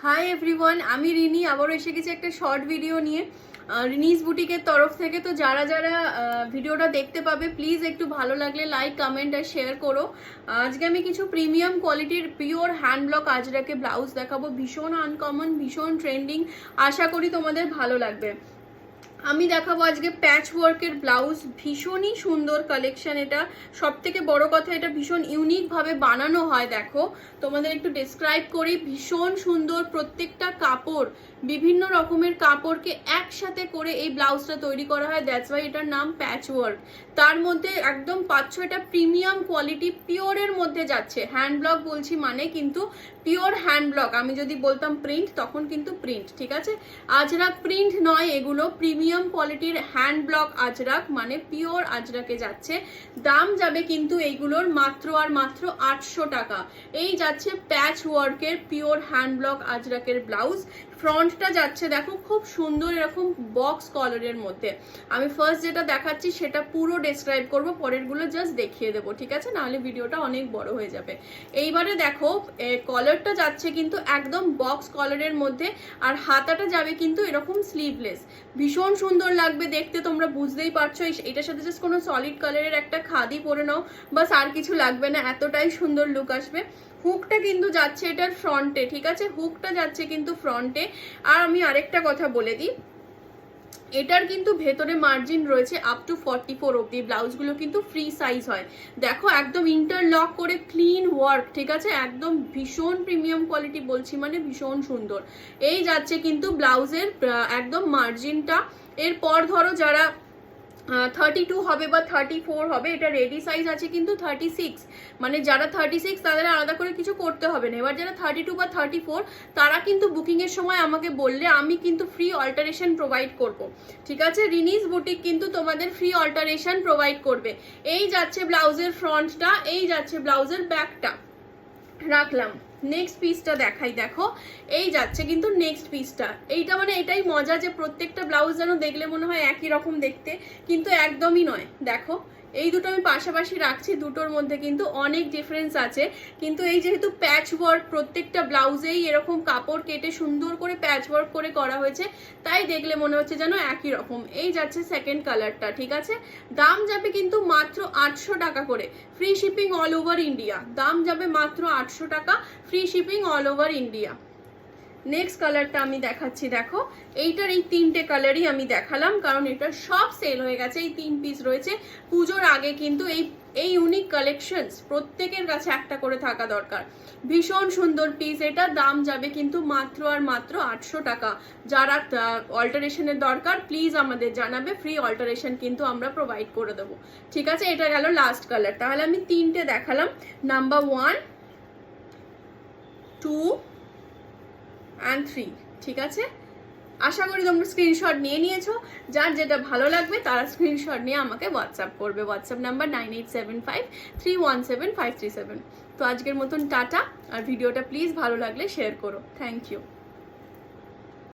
Hi everyone, আমি রিনি আবারও এসে গেছি একটা শর্ট ভিডিও নিয়ে রিনিস বুটিকের তরফ থেকে। তো যারা যারা ভিডিওটা দেখতে পাবে প্লিজ একটু ভালো লাগলে লাইক কমেন্ট আর শেয়ার করো। আজকে আমি কিছু প্রিমিয়াম কোয়ালিটির পিওর হ্যান্ড ব্লক আজরাকে ব্লাউজ দেখাবো, ভীষণ আনকমন, ভীষণ ট্রেন্ডিং, আশা করি তোমাদের ভালো লাগবে। আমি দেখাবো আজকে প্যাচ ওয়ার্কের ব্লাউজ, ভীষণই সুন্দর কালেকশন। এটা সব থেকে বড় কথা, এটা ভীষণ ইউনিকভাবে বানানো হয়। দেখো তোমাদের একটু ডেসক্রাইব করি, ভীষণ সুন্দর প্রত্যেকটা কাপড়, বিভিন্ন রকমের কাপড়কে একসাথে করে এই ব্লাউজটা তৈরি করা হয়, দ্যাটস ওয়াই এটার নাম প্যাচ ওয়ার্ক। তার মধ্যে একদম 5-6টা প্রিমিয়াম কোয়ালিটি পিওরের মধ্যে যাচ্ছে। হ্যান্ড ব্লক বলছি মানে কিন্তু পিওর হ্যান্ড ব্লক, আমি যদি বলতাম প্রিন্ট তখন কিন্তু প্রিন্ট, ঠিক আছে? আজরাক প্রিন্ট নয়, এগুলো প্রিমিয়াম কোয়ালিটির হ্যান্ড ব্লক আজরাক, মানে পিওর আজরাকে যাচ্ছে। দাম যাবে কিন্তু এইগুলোর মাত্র আর মাত্র 800 টাকা। এই যাচ্ছে প্যাচ ওয়ার্কের পিওর হ্যান্ড ব্লক আজরাকের ব্লাউজ। ফ্রন্টটা যাচ্ছে দেখো খুব সুন্দর এরকম বক্স কলারের মধ্যে। আমি ফার্স্ট যেটা দেখাচ্ছি সেটা পুরো ডেসক্রাইব করব, পরেরগুলো জাস্ট দেখিয়ে দেবো, ঠিক আছে? নাহলে ভিডিওটা অনেক বড় হয়ে যাবে। এইবারে দেখো কলারটা যাচ্ছে কিন্তু একদম বক্স কলারের মধ্যে, আর হাতাটা যাবে কিন্তু এরকম স্লিভলেস। ভীষণ সুন্দর লাগবে দেখতে, তোমরা বুঝতেই পারছো। এটার সাথে জাস্ট কোনো সলিড কালারের একটা খাদি পরে নাও, বাস আর কিছু লাগবে না, এতটাই সুন্দর লুক আসবে। হুকটা কিন্তু যাচ্ছে এটার ফ্রন্টে, ঠিক আছে? হুকটা যাচ্ছে কিন্তু ফ্রন্টে। আর আমি আরেকটা কথা বলে দিই, এটার কিন্তু ভেতরে মার্জিন রয়েছে আপ টু 44 অব্দি। ব্লাউজগুলো কিন্তু ফ্রি সাইজ হয়। দেখো একদম ইন্টারলক করে ক্লিন ওয়ার্ক, ঠিক আছে? একদম ভীষণ প্রিমিয়াম কোয়ালিটি বলছি মানে ভীষণ সুন্দর। এই যাচ্ছে কিন্তু ব্লাউজের একদম মার্জিনটা। এরপর ধরো যারা 32 হবে বা 34 হবে, এটা রেডি সাইজ আছে কিন্তু 36, মানে যারা 36 তাদের আলাদা করে কিছু করতে হবে না। এবার যারা 32 বা 34 তারা কিন্তু বুকিংয়ের সময় আমাকে বললে আমি কিন্তু ফ্রি অল্টারেশন প্রোভাইড করব, ঠিক আছে? রিনিস বুটিক কিন্তু তোমাদের ফ্রি অল্টারেশন প্রোভাইড করবে। এই যাচ্ছে ব্লাউজের ফ্রন্টটা, এই যাচ্ছে ব্লাউজের ব্যাকটা। রাখলাম, নেক্সট পিসটা দেখাই। দেখো এই যাচ্ছে কিন্তু নেক্সট পিসটা। এইটা মানে এটাই মজা যে প্রত্যেকটা ব্লাউজ যেন দেখলে মনে হয় একই রকম দেখতে, কিন্তু একদমই নয়। দেখো এই দুটো আমি পাশাপাশি রাখছি, দুটোর মধ্যে কিন্তু অনেক ডিফারেন্স আছে। কিন্তু এই যেহেতু প্যাচ ওয়ার্ক, প্রত্যেকটা ব্লাউজেই এরকম কাপড় কেটে সুন্দর করে প্যাচ ওয়ার্ক করে করা হয়েছে, তাই দেখলে মনে হচ্ছে যেন একই রকম। এই যাচ্ছে সেকেন্ড কালারটা, ঠিক আছে? দাম যাবে কিন্তু মাত্র 800 টাকা করে, free shipping all over India. দাম যাবে মাত্র 800 টাকা, free shipping all over India. Next কালারটা আমি দেখাচ্ছি। দেখো এইটার এই 3টে কালারই আমি দেখালাম, কারণ এটা সব সেল হয়ে গেছে। এই 3 পিস রয়েছে। পুজোর আগে কিন্তু এই ইউনিক কালেকশনস প্রত্যেকের কাছে একটা করে থাকা দরকার। ভীষণ সুন্দর পিস এটা। দাম যাবে কিন্তু মাত্র আর মাত্র 800 টাকা। যারা অল্টারেশনের দরকার প্লিজ আমাদের জানাবে, ফ্রি অল্টারেশন কিন্তু আমরা প্রোভাইড করে দেবো, ঠিক আছে? এটা গেল লাস্ট কালার। তাহলে আমি 3টে দেখালাম, নাম্বার 1, 2 and 3, ঠিক আছে? আশা করি তোমরা স্ক্রিনশট নিয়ে নিয়েছো। যার যেটা ভালো লাগবে তারা স্ক্রিনশট নিয়ে আমাকে হোয়াটসঅ্যাপ করবে। WhatsApp number 9875317537। তো আজকের মতন টাটা, আর ভিডিওটা প্লিজ ভালো লাগলে শেয়ার করো। Thank you.